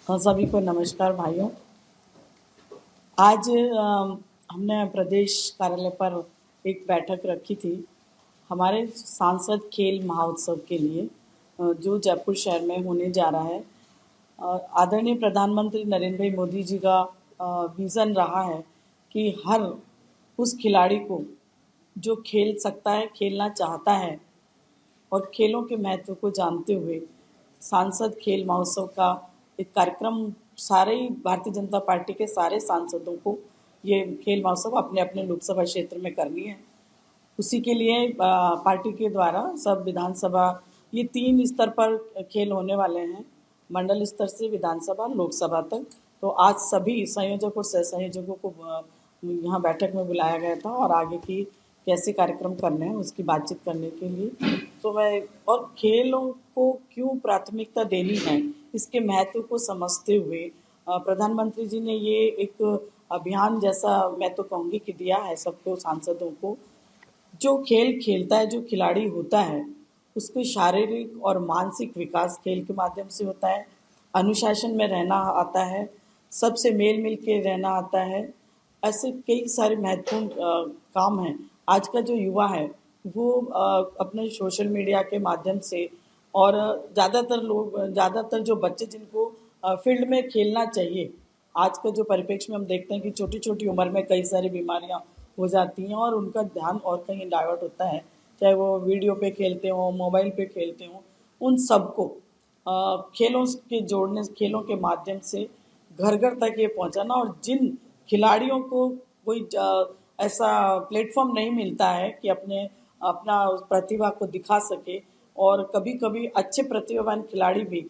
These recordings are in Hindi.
हाँ, सभी को नमस्कार भाइयों। आज हमने प्रदेश कार्यालय पर एक बैठक रखी थी हमारे सांसद खेल महोत्सव के लिए, जो जयपुर शहर में होने जा रहा है। आदरणीय प्रधानमंत्री नरेंद्र भाई मोदी जी का विज़न रहा है कि हर उस खिलाड़ी को जो खेल सकता है, खेलना चाहता है और खेलों के महत्व को जानते हुए सांसद खेल महोत्सव का एक कार्यक्रम सारे ही भारतीय जनता पार्टी के सारे सांसदों को ये खेल महोत्सव अपने अपने लोकसभा क्षेत्र में करनी है। उसी के लिए पार्टी के द्वारा सब विधानसभा, ये 3 स्तर पर खेल होने वाले हैं, मंडल स्तर से विधानसभा लोकसभा तक। तो आज सभी संयोजक और सह संयोजकों को यहाँ बैठक में बुलाया गया था और आगे की कैसे कार्यक्रम करने हैं उसकी बातचीत करने के लिए। तो मैं और खेलों को क्यों प्राथमिकता देनी है इसके महत्व को समझते हुए प्रधानमंत्री जी ने ये एक अभियान जैसा, मैं तो कहूँगी कि दिया है सबको, सांसदों को। जो खेल खेलता है, जो खिलाड़ी होता है, उसके शारीरिक और मानसिक विकास खेल के माध्यम से होता है। अनुशासन में रहना आता है, सबसे मेल मिल के रहना आता है। ऐसे कई सारे महत्वपूर्ण काम हैं। आज का जो युवा है वो अपने सोशल मीडिया के माध्यम से और ज़्यादातर जो बच्चे जिनको फील्ड में खेलना चाहिए, आज का जो परिप्रेक्ष्य में हम देखते हैं कि छोटी छोटी उम्र में कई सारी बीमारियां हो जाती हैं और उनका ध्यान और कहीं डाइवर्ट होता है, चाहे वो वीडियो पे खेलते हों, मोबाइल पे खेलते हों। उन सबको खेलों के जोड़ने, खेलों के माध्यम से घर घर तक ये पहुंचाना। और जिन खिलाड़ियों को कोई ऐसा प्लेटफॉर्म नहीं मिलता है कि अपना उस प्रतिभा को दिखा सके, और कभी कभी अच्छे प्रतिभावान खिलाड़ी भी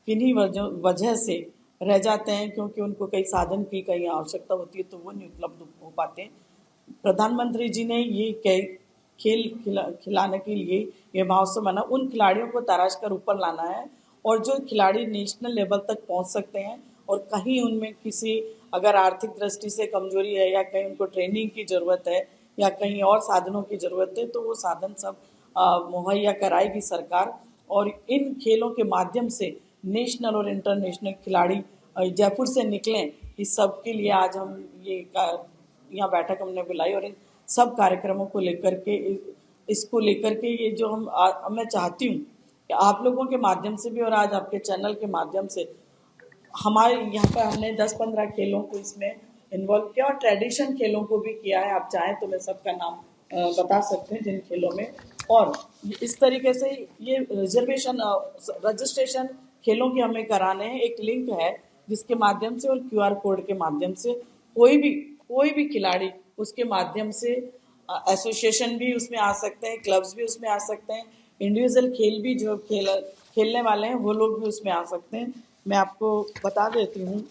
किन्हीं वजह से रह जाते हैं क्योंकि उनको कई साधन की कई आवश्यकता होती है, तो वो नहीं उपलब्ध हो पाते। प्रधानमंत्री जी ने ये खिलाने के लिए ये महोत्सव बना, उन खिलाड़ियों को तराश कर ऊपर लाना है और जो खिलाड़ी नेशनल लेवल तक पहुंच सकते हैं और कहीं उनमें किसी अगर आर्थिक दृष्टि से कमजोरी है या कहीं उनको ट्रेनिंग की ज़रूरत है या कहीं और साधनों की ज़रूरत है, तो वो साधन सब मुहैया कराएगी सरकार। और इन खेलों के माध्यम से नेशनल और इंटरनेशनल खिलाड़ी जयपुर से निकलें, इस सब के लिए आज हम यहाँ बैठक हमने बुलाई। और इन सब कार्यक्रमों को लेकर के, इसको लेकर के ये जो मैं चाहती हूँ कि आप लोगों के माध्यम से भी और आज आपके चैनल के माध्यम से हमारे यहाँ पर हमने 10-15 खेलों को इसमें इन्वॉल्व किया और ट्रेडिशन खेलों को भी किया है। आप चाहें तो मैं सबका नाम बता सकते हैं जिन खेलों में। और इस तरीके से ये रजिस्ट्रेशन खेलों की हमें कराने हैं। एक लिंक है जिसके माध्यम से और क्यूआर कोड के माध्यम से कोई भी खिलाड़ी उसके माध्यम से एसोसिएशन भी उसमें आ सकते हैं, क्लब्स भी उसमें आ सकते हैं, इंडिविजुअल खेल भी जो खेलने वाले हैं वो लोग भी उसमें आ सकते हैं। मैं आपको बता देती हूँ,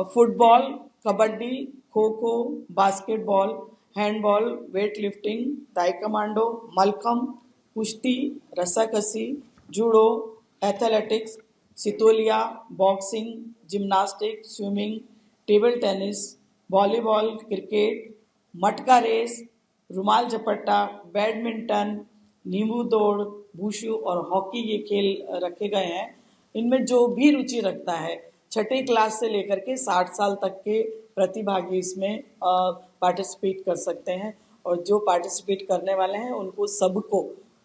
football, kabaddi, kho kho, basketball, handball, weight lifting, taekwondo, mallakhamb, कुश्ती, रस्साकसी, जूडो, एथलेटिक्स, सितोलिया, boxing, gymnastic, swimming, table tennis, volleyball, cricket, मटका रेस, रुमाल झपट्टा, बैडमिंटन, नींबू दौड़, वुशु और हॉकी, ये खेल रखे गए हैं। इनमें जो भी रुचि रखता है, छठी क्लास से लेकर के 60 साल तक के प्रतिभागी इसमें पार्टिसिपेट कर सकते हैं। और जो पार्टिसिपेट करने वाले हैं उनको सबको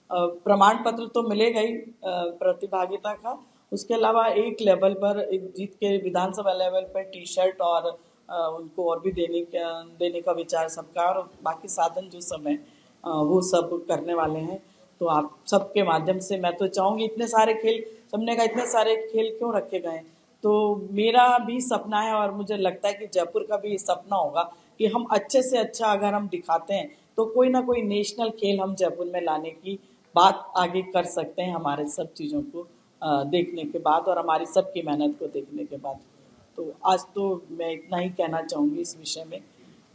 प्रमाण पत्र तो मिलेगा ही प्रतिभागिता का, उसके अलावा एक लेवल पर एक जीत के विधानसभा लेवल पर टी शर्ट और उनको और भी देने का विचार सबका, और बाकी साधन जो सब है वो सब करने वाले हैं। तो आप सबके माध्यम से मैं तो चाहूँगी, इतने सारे खेल, सबने कहा इतने सारे खेल क्यों रखे गए, तो मेरा भी सपना है और मुझे लगता है कि जयपुर का भी सपना होगा कि हम अच्छे से अच्छा अगर हम दिखाते हैं तो कोई ना कोई नेशनल खेल हम जयपुर में लाने की बात आगे कर सकते हैं, हमारे सब चीज़ों को देखने के बाद और हमारी सबकी मेहनत को देखने के बाद। तो आज तो मैं इतना ही कहना चाहूँगी इस विषय में।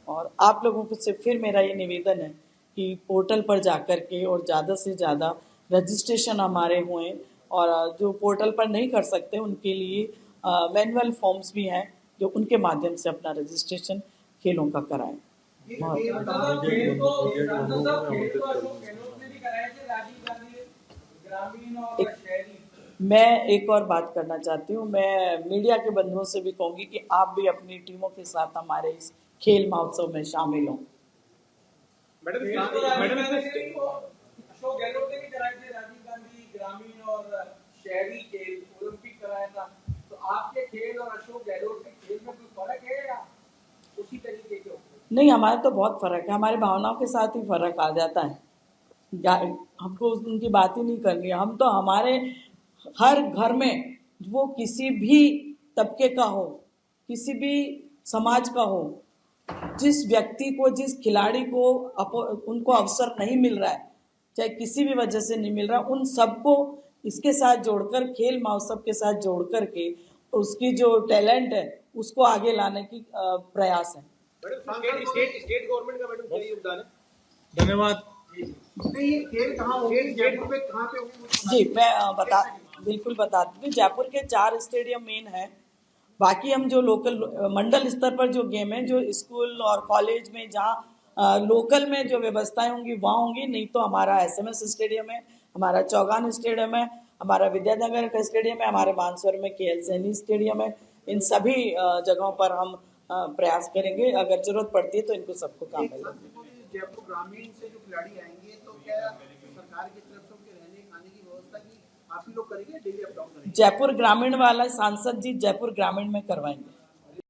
और आप लोगों को से फिर मेरा ये निवेदन है कि पोर्टल पर जाकर के और ज़्यादा से ज़्यादा रजिस्ट्रेशन हमारे हुए, और जो पोर्टल पर नहीं कर सकते उनके लिए मैनुअल फॉर्म्स भी हैं जो उनके माध्यम से अपना रजिस्ट्रेशन खेलों का कराएं। मैं एक और बात करना चाहती हूँ। मैं मीडिया के बंधुओं से भी कहूँगी कि आप भी अपनी टीमों के साथ हमारे इस खेल महोत्सव में शामिल हों। मैडम अशोक गहलोत ने भी कराए थे राजीव गांधी ग्रामीण और शहरी खेल ओलंपिक कराया था, तो आपके खेल और अशोक गहलोत के खेल में कोई फर्क है या उसी तरीके के? नहीं, हमारे तो बहुत फर्क है। हमारे भावनाओं के साथ ही फर्क आ जाता है। हमको उनकी बात ही नहीं करनी है। हम तो हमारे हर घर में, वो किसी भी तबके का हो, किसी भी समाज का हो, जिस व्यक्ति को, जिस खिलाड़ी को उनको अवसर नहीं मिल रहा है, चाहे किसी भी वजह से नहीं मिल रहा, उन सबको इसके साथ जोड़कर, खेल महोत्सव के साथ जोड़ के उसकी जो टैलेंट है उसको आगे लाने की प्रयास है। स्टेट गवर्नमेंट का मैडम क्या योगदान है? धन्यवाद। खेल कहाँ होंगे, जयपुर में कहाँ पे होंगे? जी, मैं बिल्कुल बताती हूँ। जयपुर के 4 स्टेडियम मेन है। बाकी हम जो लोकल मंडल स्तर पर जो गेम है, जो स्कूल और कॉलेज में जहाँ लोकल में जो व्यवस्थाएं होंगी वहाँ होंगी। नहीं तो हमारा SMS स्टेडियम है, हमारा चौगान स्टेडियम है, हमारा विद्यानगर का स्टेडियम है, हमारे मानसर में KL सैनी स्टेडियम है। इन सभी जगहों पर हम प्रयास करेंगे। अगर जरूरत पड़ती है तो इनको सबको काम मिलेगा। जयपुर ग्रामीण से जो खिलाड़ी आएंगे तो क्या सरकार की तरफ से उनके रहने खाने की व्यवस्था की आप ही लोग करेंगे, डेली अप डाउन करेंगे? जयपुर ग्रामीण वाला सांसद जी जयपुर ग्रामीण में करवाएंगे।